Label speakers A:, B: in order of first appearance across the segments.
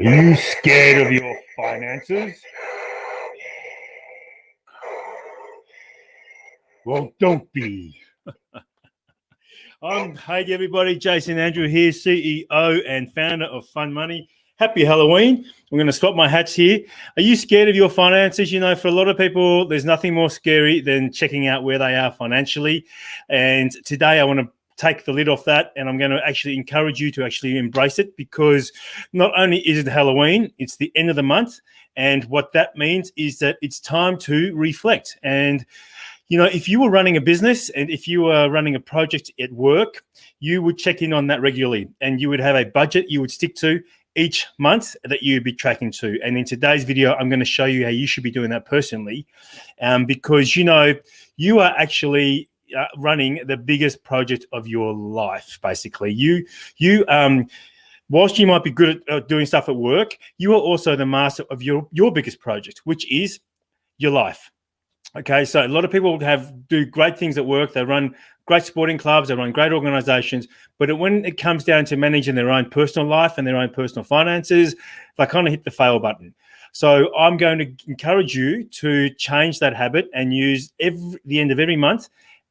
A: Are you scared of your finances? Well, don't be. Hey everybody, Jason Andrew here, CEO and founder of Fun Money. Happy Halloween. I'm going to swap my hats here. Are you scared of your finances? You know, for a lot of people, there's nothing more scary than checking out where they are financially. And today I want to take the lid off that, and I'm going to actually encourage you to actually embrace it, because not only is it Halloween, it's the end of the month. And what that means is that it's time to reflect. And you know, if you were running a business and if you were running a project at work, you would check in on that regularly, and you would have a budget you would stick to each month that you'd be tracking to. And in today's video, I'm going to show you how you should be doing that personally, because, you know, you are actually running the biggest project of your life. Basically, whilst you might be good at doing stuff at work, you are also the master of your biggest project, which is your life. Okay, so a lot of people do great things at work. They run great sporting clubs, they run great organizations, but when it comes down to managing their own personal life and their own personal finances, they kind of hit the fail button. So I'm going to encourage you to change that habit and use the end of every month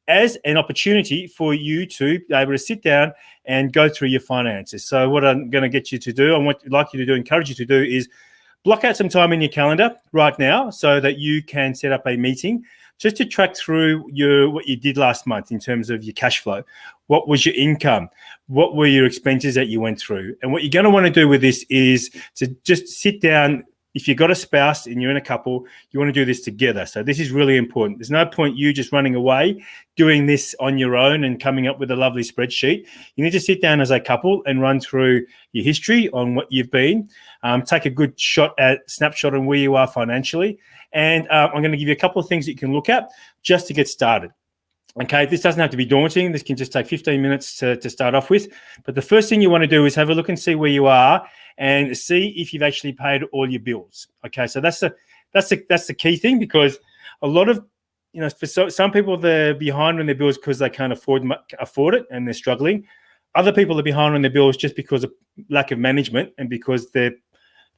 A: as an opportunity for you to be able to sit down and go through your finances. So what I'm going to get you to do, and what I'd like you to do, encourage you to do, is block out some time in your calendar right now so that you can set up a meeting just to track through what you did last month in terms of your cash flow. What was your income? What were your expenses that you went through? And what you're going to want to do with this is to just sit down. If you've got a spouse and you're in a couple, you want to do this together. So this is really important. There's no point you just running away, doing this on your own and coming up with a lovely spreadsheet. You need to sit down as a couple and run through your history on what you've been, take a good snapshot on where you are financially. And I'm going to give you a couple of things that you can look at just to get started. Okay, this doesn't have to be daunting. This can just take 15 minutes to start off with. But the first thing you want to do is have a look and see where you are and see if you've actually paid all your bills. Okay, so that's the key thing, because a lot of, you know, for some people, they're behind on their bills because they can't afford it and they're struggling. Other people are behind on their bills just because of lack of management and because their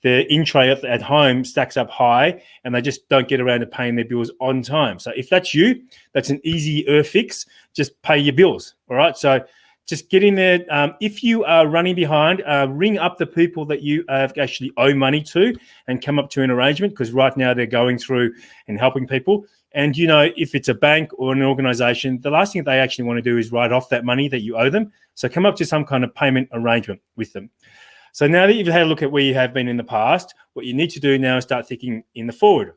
A: in tray at home stacks up high and they just don't get around to paying their bills on time. So if that's you, that's an easier fix. Just pay your bills. All right. So just get in there. If you are running behind, ring up the people that you actually owe money to and come up to an arrangement, because right now they're going through and helping people. And, you know, if it's a bank or an organization, the last thing they actually want to do is write off that money that you owe them. So come up to some kind of payment arrangement with them. So now that you've had a look at where you have been in the past, what you need to do now is start thinking in the forward.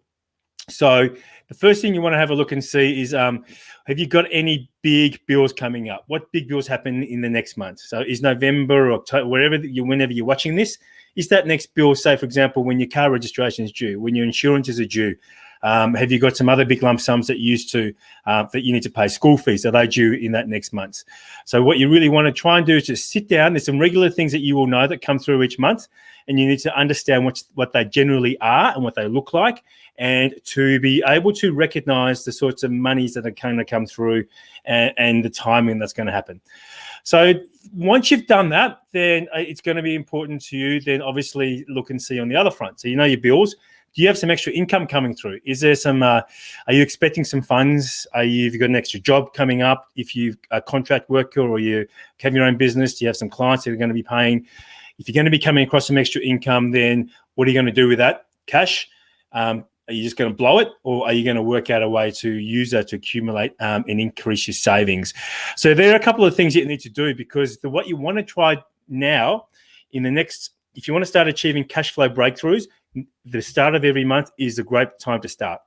A: So the first thing you want to have a look and see is, have you got any big bills coming up? What big bills happen in the next month? So is November or October, whenever you're watching this, is that next bill, say, for example, when your car registration is due, when your insurances are due? Have you got some other big lump sums that you need to pay? School fees, are they due in that next month? So what you really want to try and do is just sit down. There's some regular things that you will know that come through each month, and you need to understand what they generally are and what they look like, and to be able to recognize the sorts of monies that are going to come through and the timing that's going to happen. So once you've done that, then it's going to be important to you then obviously look and see on the other front. So you know your bills. Do you have some extra income coming through? Is there some, are you expecting some funds? Have you got an extra job coming up? If you're a contract worker or you have your own business, do you have some clients that are going to be paying? If you're going to be coming across some extra income, then what are you going to do with that cash? Are you just going to blow it, or are you going to work out a way to use that to accumulate and increase your savings? So there are a couple of things you need to do, because what you want to try now in the next, if you want to start achieving cash flow breakthroughs, the start of every month is a great time to start.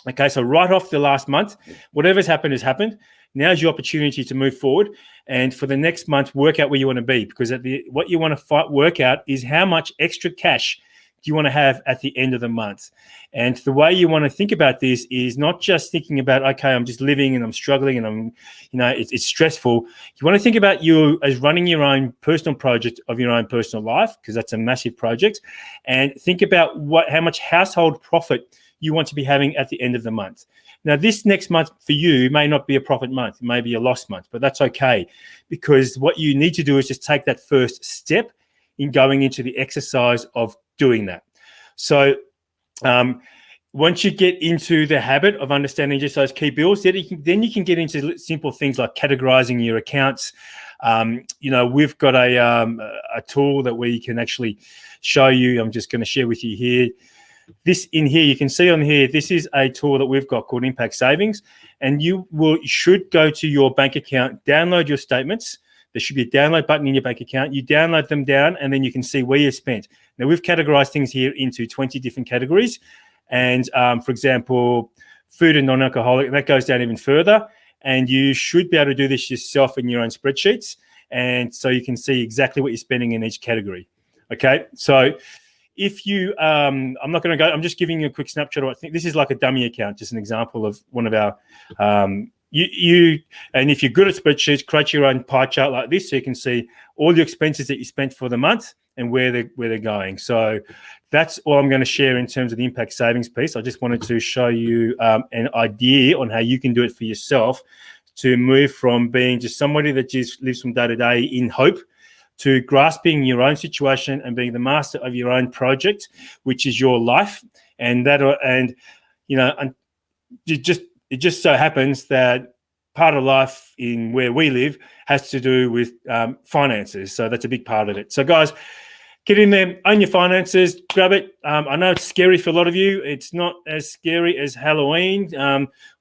A: Okay, so right off the last month, whatever's happened has happened. Now's your opportunity to move forward, and for the next month, work out where you want to be, because what you want to work out is how much extra cash do you want to have at the end of the month. And the way you want to think about this is not just thinking about, okay, I'm just living and I'm struggling and I'm, you know, it's stressful. You want to think about you as running your own personal project of your own personal life, because that's a massive project, and think about how much household profit you want to be having at the end of the month. Now, this next month for you may not be a profit month, it may be a loss month, but that's okay, because what you need to do is just take that first step in going into the exercise of doing that. So once you get into the habit of understanding just those key bills, then you can get into simple things like categorizing your accounts. We've got a tool that we can actually show you. I'm just going to share with you here. This in here, you can see on here, this is a tool that we've got called Impact Savings. And you should go to your bank account, download your statements. There should be a download button in your bank account. You download them down, and then you can see where you spent. Now, we've categorized things here into 20 different categories. And for example, food and non-alcoholic, that goes down even further. And you should be able to do this yourself in your own spreadsheets. And so you can see exactly what you're spending in each category. Okay. So if you, I'm not going to go, I'm just giving you a quick snapshot of, I think this is like a dummy account, just an example of one of our, and if you're good at spreadsheets, create your own pie chart like this so you can see all your expenses that you spent for the month and where they're going. So that's all I'm going to share in terms of the impact savings piece. I just wanted to show you an idea on how you can do it for yourself to move from being just somebody that just lives from day to day in hope to grasping your own situation and being the master of your own project, which is your life. And it just so happens that part of life in where we live has to do with finances. So that's a big part of it. So guys, get in there, own your finances, grab it. I know it's scary for a lot of you. It's not as scary as Halloween.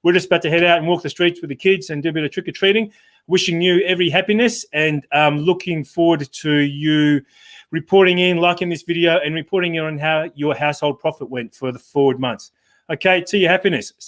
A: We're just about to head out and walk the streets with the kids and do a bit of trick-or-treating. Wishing you every happiness and looking forward to you reporting in, liking this video and reporting in on how your household profit went for the forward months. Okay, to your happiness.